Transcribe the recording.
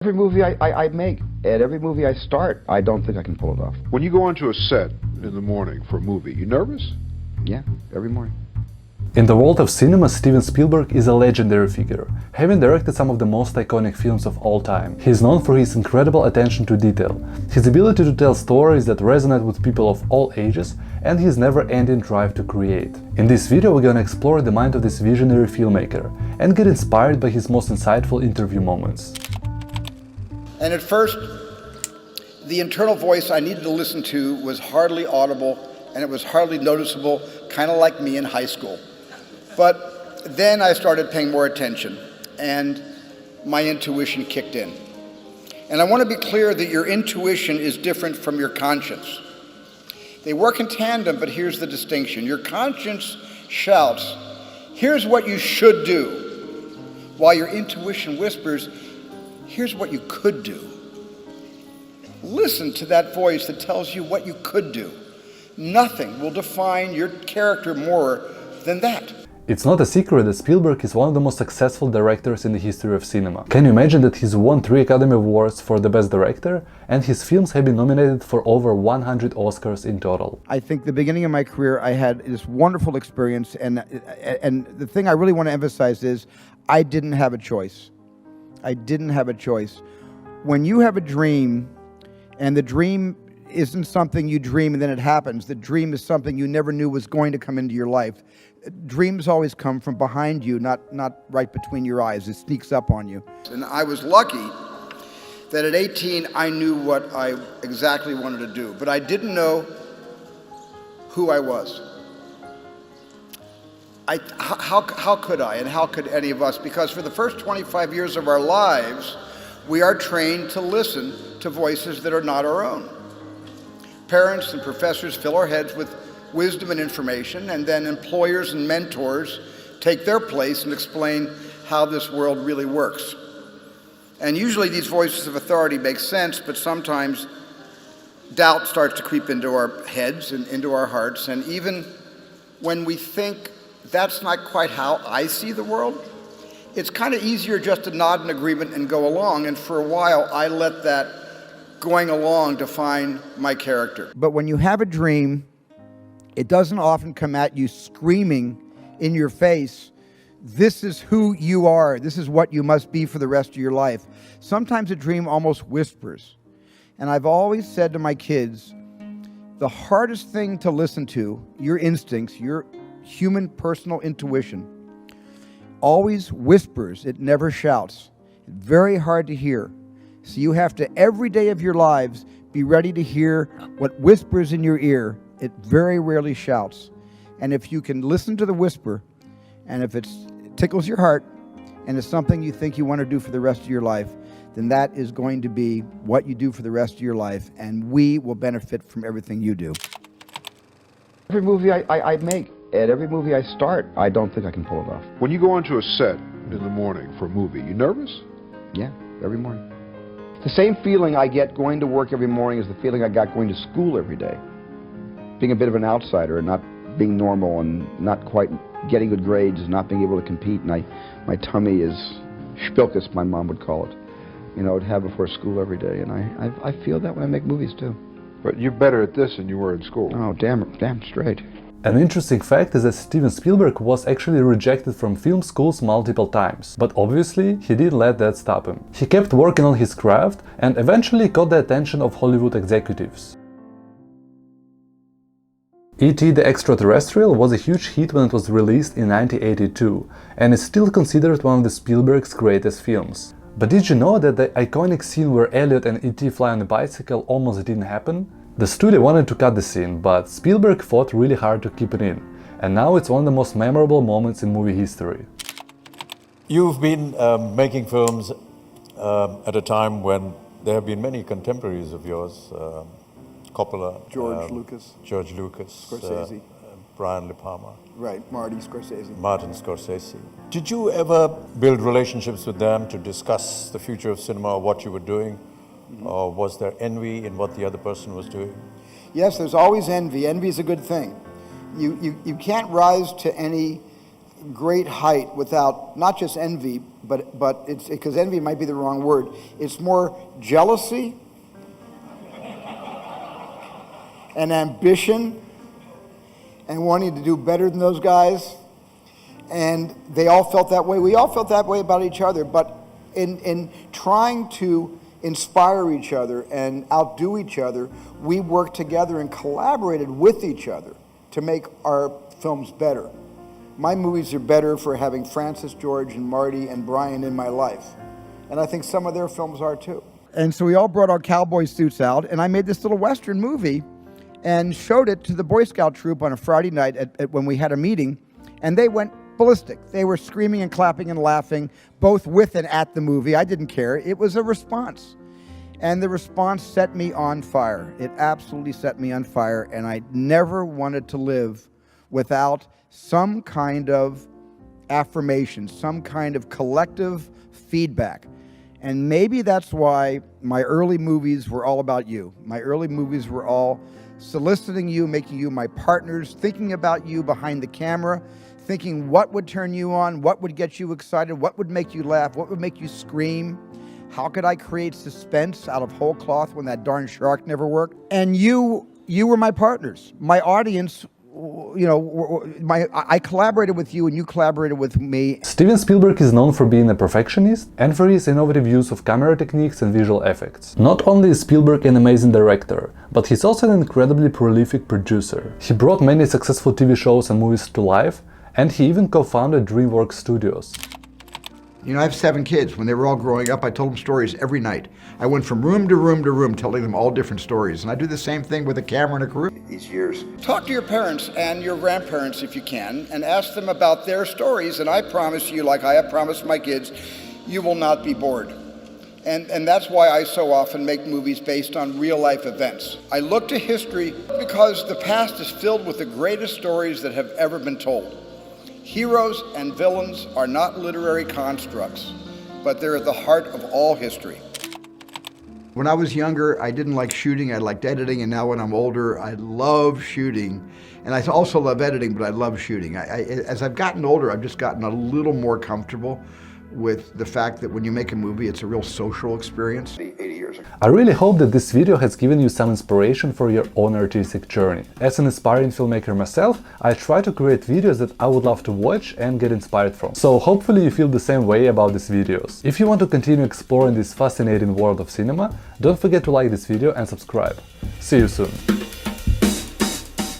Every movie I make, and every movie I start, I don't think I can pull it off. When you go onto a set in the morning for a movie, you nervous? Yeah, every morning. In the world of cinema, Steven Spielberg is a legendary figure, having directed some of the most iconic films of all time. He is known for his incredible attention to detail, his ability to tell stories that resonate with people of all ages, and his never-ending drive to create. In this video we're gonna explore the mind of this visionary filmmaker and get inspired by his most insightful interview moments. And at first, the internal voice I needed to listen to was hardly audible, and it was hardly noticeable, kind of like me in high school. But then I started paying more attention, and my intuition kicked in. And I want to be clear that your intuition is different from your conscience. They work in tandem, but here's the distinction. Your conscience shouts, here's what you should do, while your intuition whispers, here's what you could do. Listen to that voice that tells you what you could do. Nothing will define your character more than that. It's not a secret that Spielberg is one of the most successful directors in the history of cinema. Can you imagine that he's won 3 Academy Awards for the Best Director, and his films have been nominated for over 100 Oscars in total? I think the beginning of my career, I had this wonderful experience, and the thing I really want to emphasize is I didn't have a choice. I didn't have a choice. When you have a dream, and the dream isn't something you dream and then it happens. The dream is something you never knew was going to come into your life. Dreams always come from behind you, not right between your eyes. It sneaks up on you. And I was lucky that at 18 I knew what I exactly wanted to do, but I didn't know who I was. How could I, and how could any of us? Because for the first 25 years of our lives, we are trained to listen to voices that are not our own. Parents and professors fill our heads with wisdom and information, and then employers and mentors take their place and explain how this world really works. And usually these voices of authority make sense, but sometimes doubt starts to creep into our heads and into our hearts, and even when we think that's not quite how I see the world, it's kind of easier just to nod in agreement and go along, and for a while I let that going along define my character. But when you have a dream, it doesn't often come at you screaming in your face, this is who you are, this is what you must be for the rest of your life. Sometimes a dream almost whispers. And I've always said to my kids, the hardest thing to listen to, your instincts, your human personal intuition, always whispers, it never shouts. It's very hard to hear. So you have to, every day of your lives, be ready to hear what whispers in your ear. It very rarely shouts. And if you can listen to the whisper, and if it tickles your heart, and it's something you think you want to do for the rest of your life, then that is going to be what you do for the rest of your life, and we will benefit from everything you do. Every movie I make, and every movie I start, I don't think I can pull it off. When you go onto a set in the morning for a movie, you nervous? Yeah, every morning. The same feeling I get going to work every morning is the feeling I got going to school every day. Being a bit of an outsider and not being normal and not quite getting good grades and not being able to compete. And my tummy is spilkus, my mom would call it. You know, I'd have before school every day. And I feel that when I make movies too. But you're better at this than you were in school. Oh, damn straight. An interesting fact is that Steven Spielberg was actually rejected from film schools multiple times, but obviously he didn't let that stop him. He kept working on his craft and eventually caught the attention of Hollywood executives. E.T. the Extraterrestrial was a huge hit when it was released in 1982 and is still considered one of the Spielberg's greatest films. But did you know that the iconic scene where Elliot and E.T. fly on a bicycle almost didn't happen? The studio wanted to cut the scene, but Spielberg fought really hard to keep it in, and now it's one of the most memorable moments in movie history. You've been making films at a time when there have been many contemporaries of yours, Coppola, George Lucas, Scorsese, Brian De Palma. Right, Martin Scorsese. Did you ever build relationships with them to discuss the future of cinema or what you were doing? Or was there envy in what the other person was doing? Yes, there's always envy. Envy is a good thing. You can't rise to any great height without not just envy, but it's because envy might be the wrong word. It's more jealousy and ambition and wanting to do better than those guys. And they all felt that way. We all felt that way about each other. But in trying to inspire each other and outdo each other, we worked together and collaborated with each other to make our films better. My movies are better for having Francis, George, and Marty and Brian in my life. And I think some of their films are too. And so we all brought our cowboy suits out, and I made this little Western movie and showed it to the Boy Scout troop on a Friday night when we had a meeting, and they went ballistic. They were screaming and clapping and laughing, both with and at the movie. I didn't care. It was a response. And the response set me on fire. It absolutely set me on fire, and I never wanted to live without some kind of affirmation, some kind of collective feedback. And maybe that's why my early movies were all about you. My early movies were all soliciting you, making you my partners, thinking about you behind the camera, thinking what would turn you on, what would get you excited, what would make you laugh, what would make you scream. How could I create suspense out of whole cloth when that darn shark never worked? And you were my partners. My audience, I collaborated with you and you collaborated with me. Steven Spielberg is known for being a perfectionist and for his innovative use of camera techniques and visual effects. Not only is Spielberg an amazing director, but he's also an incredibly prolific producer. He brought many successful TV shows and movies to life, and he even co-founded DreamWorks Studios. You know, I have 7 kids. When they were all growing up, I told them stories every night. I went from room to room to room, telling them all different stories. And I do the same thing with a camera and a crew. These years. Talk to your parents and your grandparents if you can, and ask them about their stories. And I promise you, like I have promised my kids, you will not be bored. And that's why I so often make movies based on real life events. I look to history because the past is filled with the greatest stories that have ever been told. Heroes and villains are not literary constructs, but they're at the heart of all history. When I was younger, I didn't like shooting, I liked editing, and now when I'm older, I love shooting. And I also love editing, but I love shooting. As I've gotten older, I've just gotten a little more comfortable with the fact that when you make a movie, it's a real social experience. 80 years ago. I really hope that this video has given you some inspiration for your own artistic journey. As an aspiring filmmaker myself, I try to create videos that I would love to watch and get inspired from. So hopefully you feel the same way about these videos. If you want to continue exploring this fascinating world of cinema, don't forget to like this video and subscribe. See you soon!